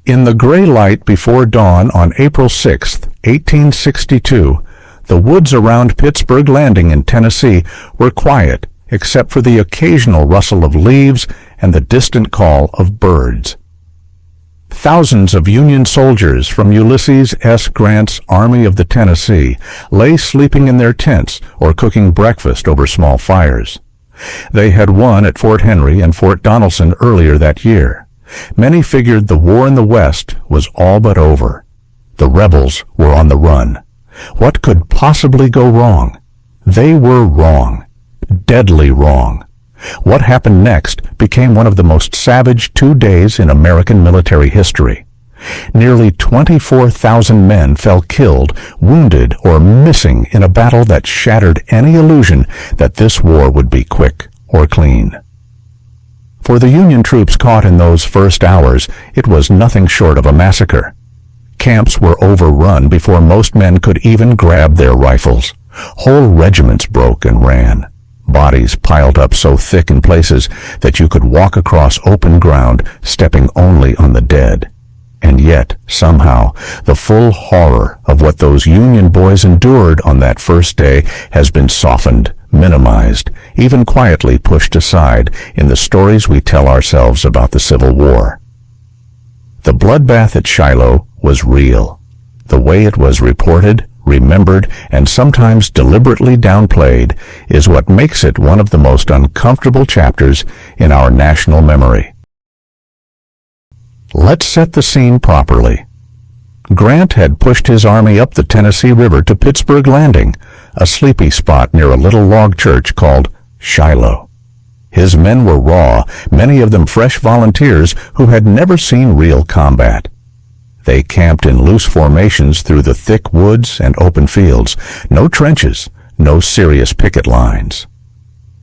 In the gray light before dawn on April 6, 1862, the woods around Pittsburg Landing in Tennessee were quiet except for the occasional rustle of leaves and the distant call of birds. Thousands of Union soldiers from Ulysses S. Grant's Army of the Tennessee lay sleeping in their tents or cooking breakfast over small fires. They had won at Fort Henry and Fort Donelson earlier that year. Many figured the war in the West was all but over. The rebels were on the run. What could possibly go wrong? They were wrong. Deadly wrong. What happened next became one of the most savage 2 days in American military history. Nearly 24,000 men fell killed, wounded, or missing in a battle that shattered any illusion that this war would be quick or clean. For the Union troops caught in those first hours, it was nothing short of a massacre. Camps were overrun before most men could even grab their rifles. Whole regiments broke and ran. Bodies piled up so thick in places that you could walk across open ground, stepping only on the dead. And yet, somehow, the full horror of what those Union boys endured on that first day has been softened, minimized, even quietly pushed aside in the stories we tell ourselves about the Civil War. The bloodbath at Shiloh was real. The way it was reported, remembered, and sometimes deliberately downplayed is what makes it one of the most uncomfortable chapters in our national memory. Let's set the scene properly. Grant had pushed his army up the Tennessee River to Pittsburg Landing, a sleepy spot near a little log church called Shiloh. His men were raw, many of them fresh volunteers who had never seen real combat. They camped in loose formations through the thick woods and open fields. No trenches, no serious picket lines.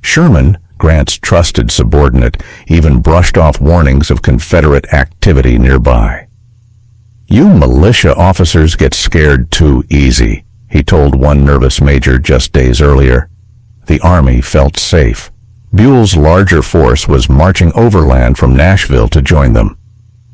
Sherman, Grant's trusted subordinate, even brushed off warnings of Confederate activity nearby. "You militia officers get scared too easy," he told one nervous major just days earlier. The Army felt safe. Buell's larger force was marching overland from Nashville to join them.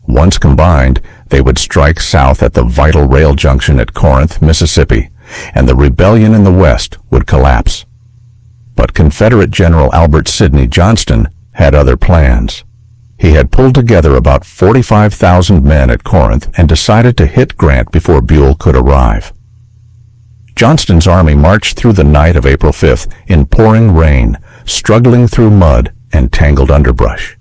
Once combined, they would strike south at the vital rail junction at Corinth, Mississippi, and the rebellion in the West would collapse. But Confederate General Albert Sidney Johnston had other plans. He had pulled together about 45,000 men at Corinth and decided to hit Grant before Buell could arrive. Johnston's army marched through the night of April 5th in pouring rain, struggling through mud and tangled underbrush.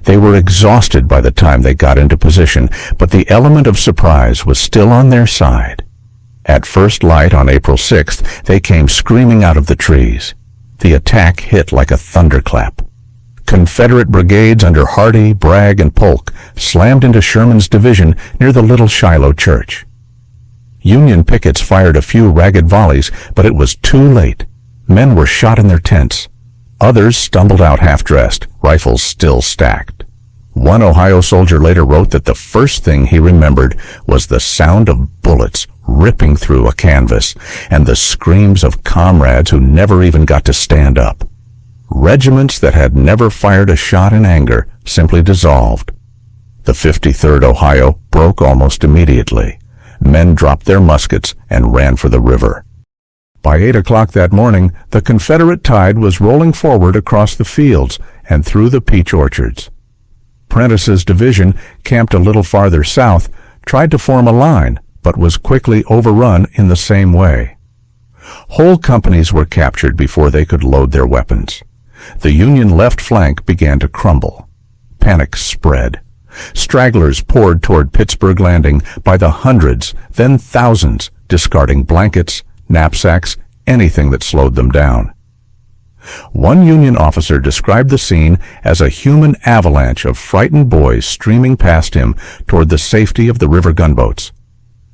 They were exhausted by the time they got into position, but the element of surprise was still on their side. At first light on April 6th, they came screaming out of the trees. The attack hit like a thunderclap. Confederate brigades under Hardee, Bragg, and Polk slammed into Sherman's division near the little Shiloh church. Union pickets fired a few ragged volleys, but it was too late. Men were shot in their tents. Others stumbled out half-dressed, rifles still stacked. One Ohio soldier later wrote that the first thing he remembered was the sound of bullets ripping through a canvas and the screams of comrades who never even got to stand up. Regiments that had never fired a shot in anger simply dissolved. The 53rd Ohio broke almost immediately. Men dropped their muskets and ran for the river. By 8 o'clock that morning, the Confederate tide was rolling forward across the fields and through the peach orchards. Prentice's division, camped a little farther south, tried to form a line, but was quickly overrun in the same way. Whole companies were captured before they could load their weapons. The Union left flank began to crumble. Panic spread. Stragglers poured toward Pittsburg Landing by the hundreds, then thousands, discarding blankets, knapsacks, anything that slowed them down. One Union officer described the scene as a human avalanche of frightened boys streaming past him toward the safety of the river gunboats.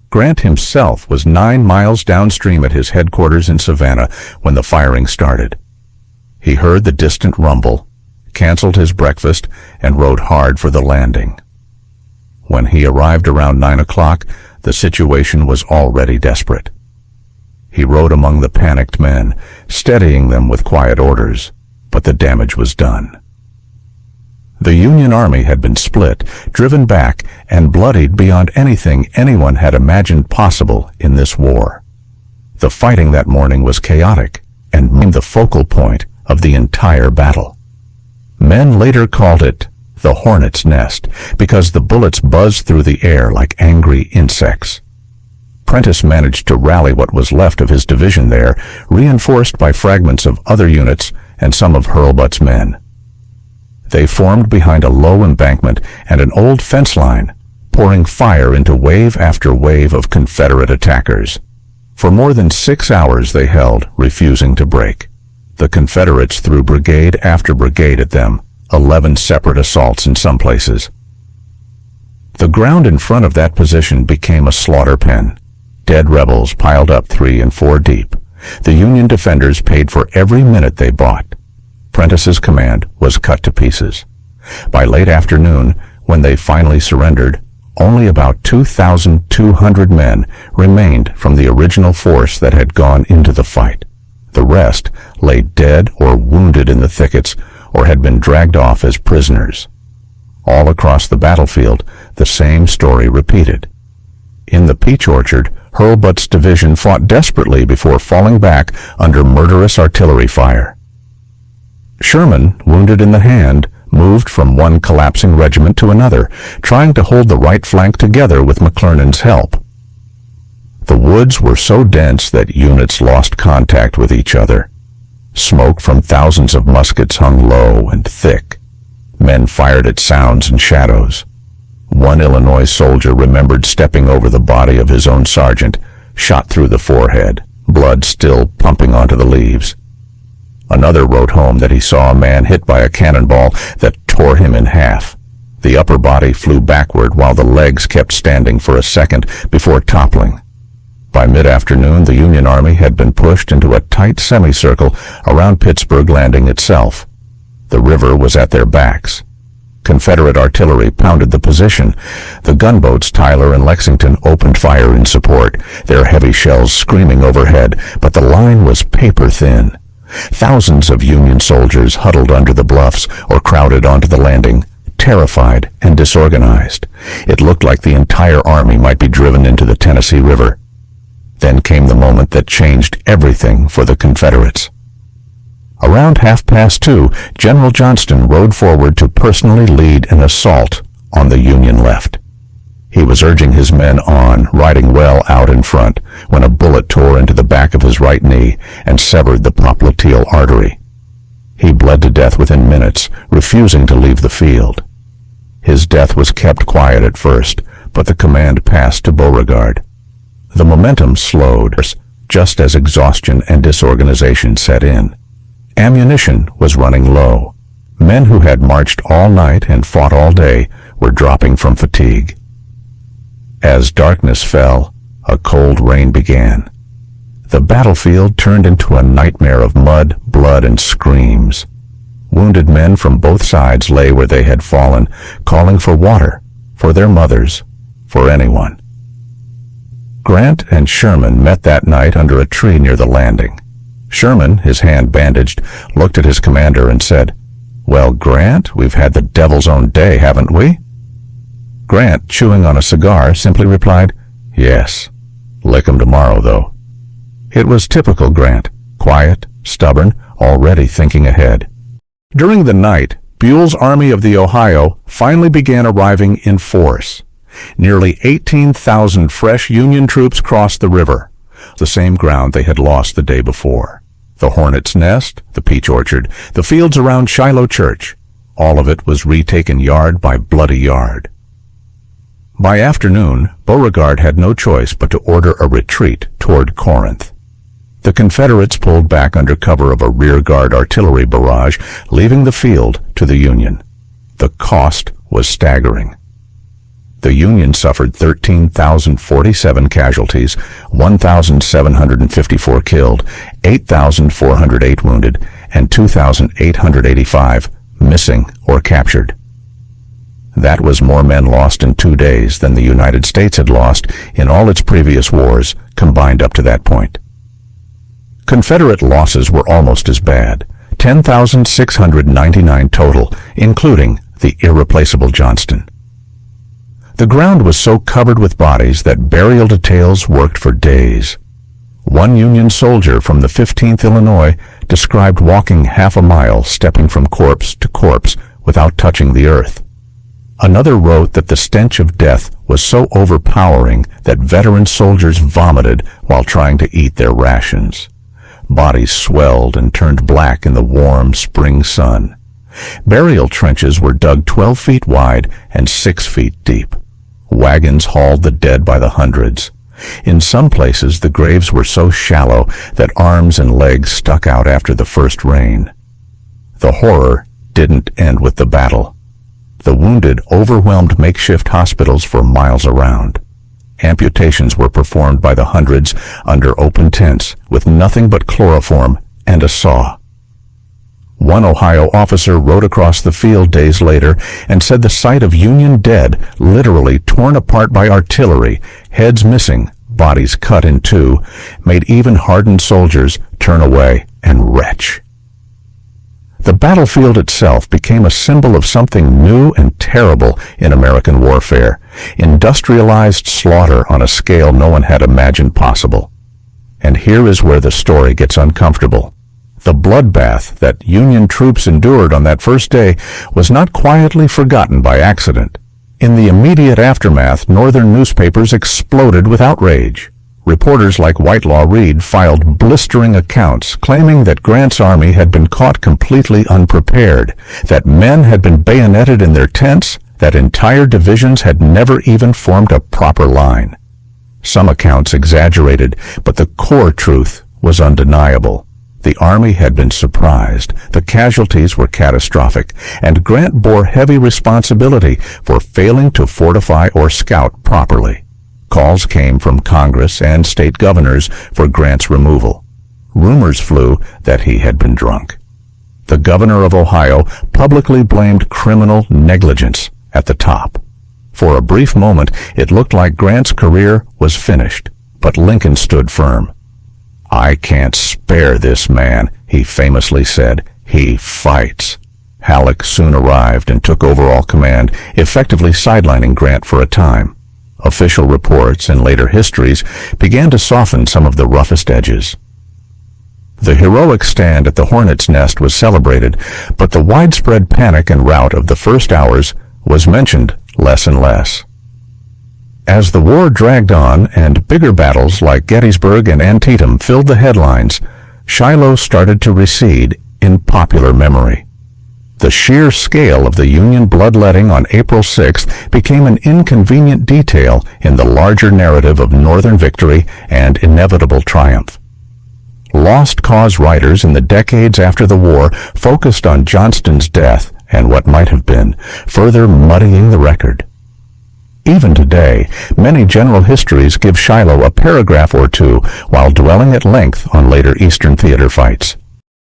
Grant himself was 9 miles downstream at his headquarters in Savannah when the firing started. He heard the distant rumble, canceled his breakfast, and rode hard for the landing. When he arrived around 9 o'clock, the situation was already desperate. He rode among the panicked men, steadying them with quiet orders, but the damage was done. The Union Army had been split, driven back, and bloodied beyond anything anyone had imagined possible in this war. The fighting that morning was chaotic and became the focal point of the entire battle. Men later called it the Hornet's Nest because the bullets buzzed through the air like angry insects. Prentiss managed to rally what was left of his division there, reinforced by fragments of other units and some of Hurlbut's men. They formed behind a low embankment and an old fence line, pouring fire into wave after wave of Confederate attackers. For more than 6 hours they held, refusing to break. The Confederates threw brigade after brigade at them, 11 separate assaults in some places. The ground in front of that position became a slaughter pen. Dead rebels piled up 3 and 4 deep. The Union defenders paid for every minute they bought. Prentiss's command was cut to pieces. By late afternoon, when they finally surrendered, only about 2,200 men remained from the original force that had gone into the fight. The rest lay dead or wounded in the thickets or had been dragged off as prisoners. All across the battlefield, the same story repeated. In the peach orchard, Hurlbut's division fought desperately before falling back under murderous artillery fire. Sherman, wounded in the hand, moved from one collapsing regiment to another, trying to hold the right flank together with McClernand's help. The woods were so dense that units lost contact with each other. Smoke from thousands of muskets hung low and thick. Men fired at sounds and shadows. One Illinois soldier remembered stepping over the body of his own sergeant, shot through the forehead, blood still pumping onto the leaves. Another wrote home that he saw a man hit by a cannonball that tore him in half. The upper body flew backward while the legs kept standing for a second before toppling. By mid-afternoon, the Union Army had been pushed into a tight semicircle around Pittsburg Landing itself. The river was at their backs. Confederate artillery pounded the position. The gunboats Tyler and Lexington opened fire in support, their heavy shells screaming overhead, but the line was paper-thin. Thousands of Union soldiers huddled under the bluffs or crowded onto the landing, terrified and disorganized. It looked like the entire army might be driven into the Tennessee River. Then came the moment that changed everything for the Confederates. Around 2:30, General Johnston rode forward to personally lead an assault on the Union left. He was urging his men on, riding well out in front, when a bullet tore into the back of his right knee and severed the popliteal artery. He bled to death within minutes, refusing to leave the field. His death was kept quiet at first, but the command passed to Beauregard. The momentum slowed, just as exhaustion and disorganization set in. Ammunition was running low. Men who had marched all night and fought all day were dropping from fatigue. As darkness fell, a cold rain began. The battlefield turned into a nightmare of mud, blood, and screams. Wounded men from both sides lay where they had fallen, calling for water, for their mothers, for anyone. Grant and Sherman met that night under a tree near the landing. Sherman, his hand bandaged, looked at his commander and said, "Well, Grant, we've had the devil's own day, haven't we?" Grant, chewing on a cigar, simply replied, "Yes. Lick 'em tomorrow, though." It was typical Grant, quiet, stubborn, already thinking ahead. During the night, Buell's Army of the Ohio finally began arriving in force. Nearly 18,000 fresh Union troops crossed the river, the same ground they had lost the day before. The Hornet's Nest, the peach orchard, the fields around Shiloh Church, all of it was retaken yard by bloody yard. By afternoon, Beauregard had no choice but to order a retreat toward Corinth. The Confederates pulled back under cover of a rear-guard artillery barrage, leaving the field to the Union. The cost was staggering. The Union suffered 13,047 casualties, 1,754 killed, 8,408 wounded, and 2,885 missing or captured. That was more men lost in 2 days than the United States had lost in all its previous wars combined up to that point. Confederate losses were almost as bad, 10,699 total, including the irreplaceable Johnston. The ground was so covered with bodies that burial details worked for days. One Union soldier from the 15th Illinois described walking half a mile, stepping from corpse to corpse without touching the earth. Another wrote that the stench of death was so overpowering that veteran soldiers vomited while trying to eat their rations. Bodies swelled and turned black in the warm spring sun. Burial trenches were dug 12 feet wide and 6 feet deep. Wagons hauled the dead by the hundreds. In some places, the graves were so shallow that arms and legs stuck out after the first rain. The horror didn't end with the battle. The wounded overwhelmed makeshift hospitals for miles around. Amputations were performed by the hundreds under open tents with nothing but chloroform and a saw. One Ohio officer rode across the field days later and said the sight of Union dead, literally torn apart by artillery, heads missing, bodies cut in two, made even hardened soldiers turn away and retch. The battlefield itself became a symbol of something new and terrible in American warfare, industrialized slaughter on a scale no one had imagined possible. And here is where the story gets uncomfortable. The bloodbath that Union troops endured on that first day was not quietly forgotten by accident. In the immediate aftermath, Northern newspapers exploded with outrage. Reporters like Whitelaw Reid filed blistering accounts claiming that Grant's army had been caught completely unprepared, that men had been bayoneted in their tents, that entire divisions had never even formed a proper line. Some accounts exaggerated, but the core truth was undeniable. The army had been surprised, the casualties were catastrophic, and Grant bore heavy responsibility for failing to fortify or scout properly. Calls came from Congress and state governors for Grant's removal. Rumors flew that he had been drunk. The governor of Ohio publicly blamed criminal negligence at the top. For a brief moment, it looked like Grant's career was finished, but Lincoln stood firm. "I can't spare this man," he famously said. "He fights." Halleck soon arrived and took overall command, effectively sidelining Grant for a time. Official reports and later histories began to soften some of the roughest edges. The heroic stand at the Hornet's nest was celebrated, but the widespread panic and rout of the first hours was mentioned less and less. As the war dragged on and bigger battles like Gettysburg and Antietam filled the headlines, Shiloh started to recede in popular memory. The sheer scale of the Union bloodletting on April 6th became an inconvenient detail in the larger narrative of Northern victory and inevitable triumph. Lost cause writers in the decades after the war focused on Johnston's death and what might have been, further muddying the record. Even today, many general histories give Shiloh a paragraph or two while dwelling at length on later Eastern theater fights.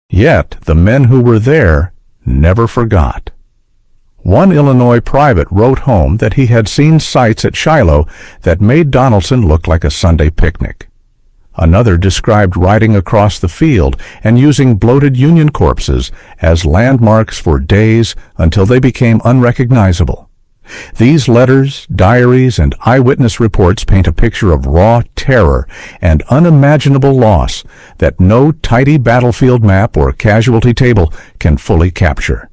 Yet, the men who were there never forgot. One Illinois private wrote home that he had seen sights at Shiloh that made Donaldson look like a Sunday picnic. Another described riding across the field and using bloated Union corpses as landmarks for days until they became unrecognizable. These letters, diaries, and eyewitness reports paint a picture of raw terror and unimaginable loss that no tidy battlefield map or casualty table can fully capture.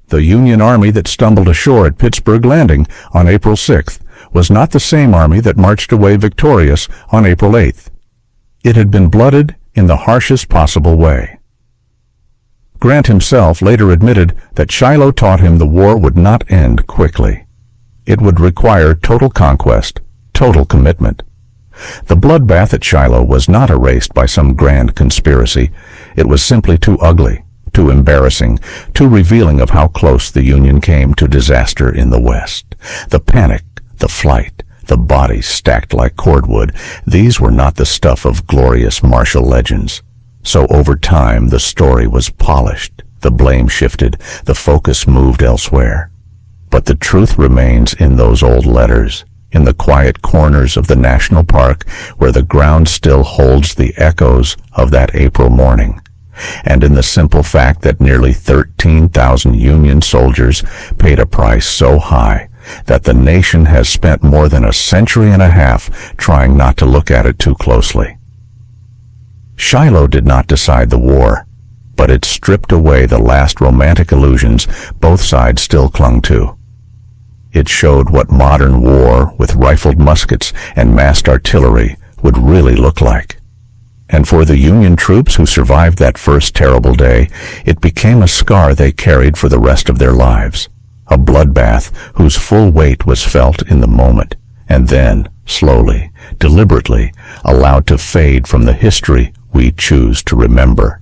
The Union Army that stumbled ashore at Pittsburg Landing on April 6th was not the same army that marched away victorious on April 8th. It had been blooded in the harshest possible way. Grant himself later admitted that Shiloh taught him the war would not end quickly. It would require total conquest, total commitment. The bloodbath at Shiloh was not erased by some grand conspiracy. It was simply too ugly, too embarrassing, too revealing of how close the Union came to disaster in the West. The panic, the flight, the bodies stacked like cordwood, these were not the stuff of glorious martial legends. So over time, the story was polished, the blame shifted, the focus moved elsewhere. But the truth remains in those old letters, in the quiet corners of the national park where the ground still holds the echoes of that April morning. and in the simple fact that nearly 13,000 Union soldiers paid a price so high that the nation has spent more than a century and a half trying not to look at it too closely. Shiloh did not decide the war, but it stripped away the last romantic illusions both sides still clung to. It showed what modern war with rifled muskets and massed artillery would really look like. And for the Union troops who survived that first terrible day, it became a scar they carried for the rest of their lives, a bloodbath whose full weight was felt in the moment, and then, slowly, deliberately, allowed to fade from the history we choose to remember.